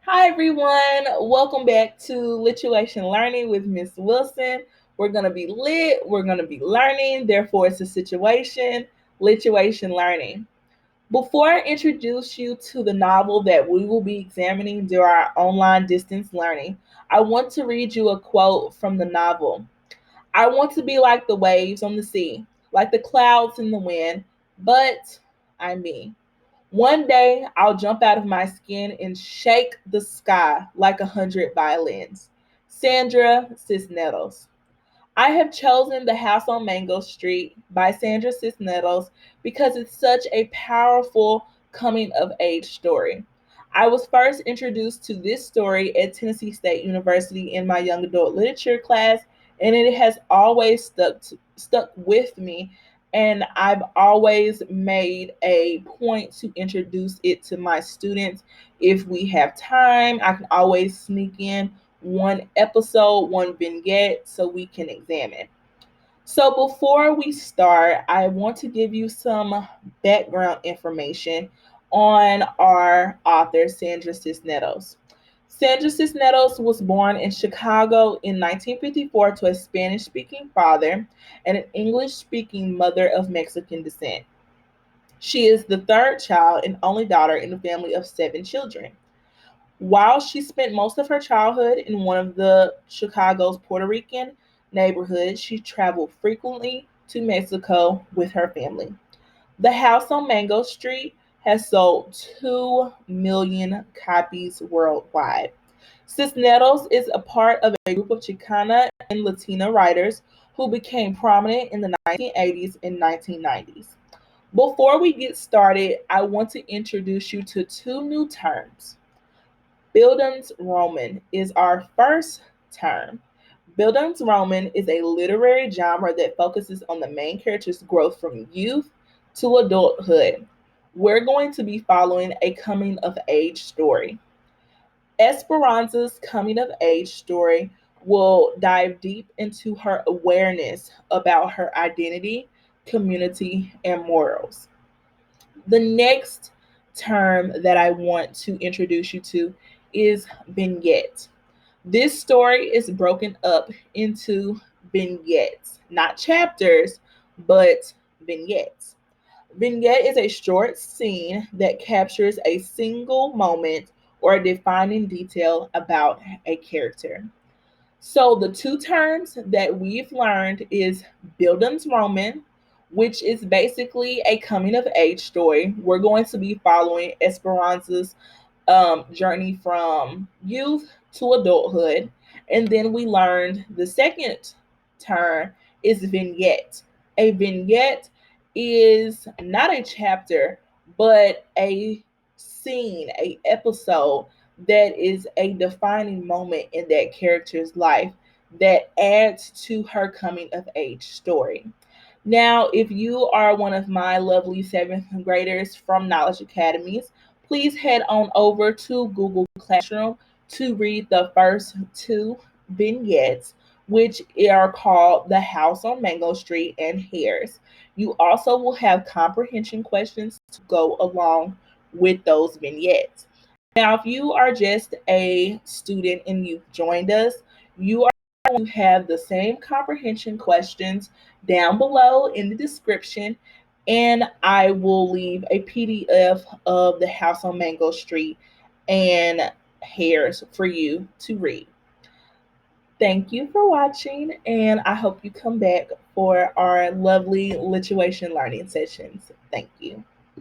Hi everyone, welcome back to Lituation Learning with Miss Wilson. We're going to be lit, we're going to be learning, therefore it's a situation, Lituation Learning. Before I introduce you to the novel that we will be examining during our online distance learning, I want to read you a quote from the novel. I want to be like the waves on the sea, like the clouds in the wind, but I'm me. One day I'll jump out of my skin and shake the sky like 100 violins. Sandra Cisneros. I have chosen The House on Mango Street by Sandra Cisneros because it's such a powerful coming of age story. I was first introduced to this story at Tennessee State University in my young adult literature class, and it has always stuck with me. And I've always made a point to introduce it to my students. If we have time, I can always sneak in one episode, one vignette, so we can examine. So, before we start, I want to give you some background information on our author, Sandra Cisneros. Sandra Cisneros was born in Chicago in 1954 to a Spanish speaking father and an English speaking mother of Mexican descent. She is the third child and only daughter in a family of 7 children. While she spent most of her childhood in one of the Chicago's Puerto Rican neighborhoods, she traveled frequently to Mexico with her family. The House on Mango Street has sold 2 million copies worldwide. Cisneros is a part of a group of Chicana and Latina writers who became prominent in the 1980s and 1990s. Before we get started, I want to introduce you to two new terms. Bildungsroman is our first term. Bildungsroman is a literary genre that focuses on the main character's growth from youth to adulthood. We're going to be following a coming of age story. Esperanza's coming of age story will dive deep into her awareness about her identity, community, and morals. The next term that I want to introduce you to is vignette. This story is broken up into vignettes, not chapters, but vignettes. Vignette is a short scene that captures a single moment or a defining detail about a character. So the two terms that we've learned is Bildungsroman, which is basically a coming of age story. We're going to be following Esperanza's journey from youth to adulthood. And then we learned the second term is vignette. A vignette is not a chapter, but a scene, a episode that is a defining moment in that character's life that adds to her coming of age story. Now, if you are one of my lovely seventh graders from Knowledge Academies, please head on over to Google Classroom to read the first two vignettes, which are called The House on Mango Street and Hares. You also will have comprehension questions to go along with those vignettes. Now, if you are just a student and you've joined us, you are going to have the same comprehension questions down below in the description, and I will leave a PDF of The House on Mango Street and Hares for you to read. Thank you for watching, and I hope you come back for our lovely lituation learning sessions. Thank you.